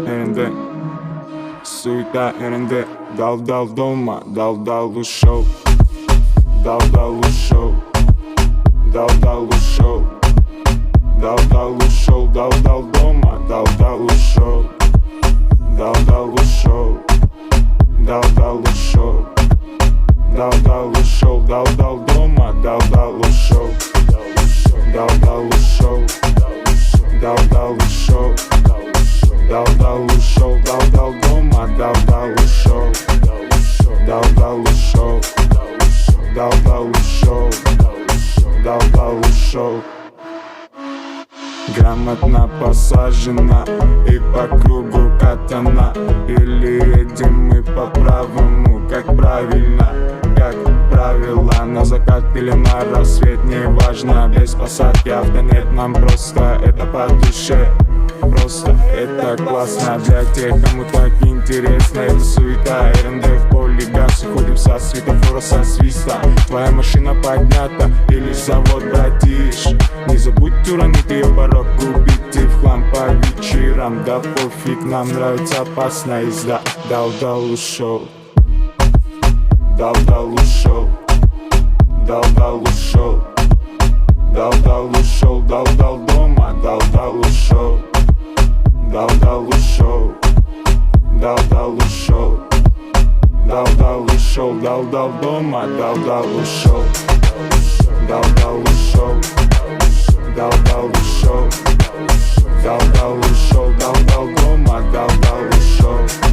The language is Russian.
yerinde, suita yerinde. Dal dal dolma, dal dal ушел. Dal dal ушел. Dal dal ушел. Dal dal ушел, dal dal дома, dal dal ушел. Dal dal ушел. Dal dal ушел. Dal dal ушел, dal dal дома, dal dal ушел. Dal dal ушел. Dal dal ушел. Dal dal ушел, dal dal дома, dal dal ушел. Dal dal ушел. Dal dal ушел. Dal dal ушел. Грамотно посажена и по кругу катана. Или едем мы по правому, как правильно, как правило. На закат или на рассвет, не важно. Без посадки авто нет, нам просто это по душе. Просто это классно для тех, кому так интересно. Это суета, РНД в поле газ. Уходим со светофора, со свиста. Твоя машина поднята, и лишь завод, братиш. Не забудь уронить ее порог, убить и в хлам по вечерам. Да пофиг, нам нравится опасная езда. Дал-дал ушел. Дал-дал ушел. Дал-дал ушел. Дал-дал ушел, дал-дал дома, дал-дал ушел. Дал-дал ушел. Дал-дал ушел. Дал-дал ушел, дал-дал дома, дал-дал ушел. Дал-дал ушел. Дал-дал ушел. Дал-дал ушел, дал-дал дома, дал-дал ушел.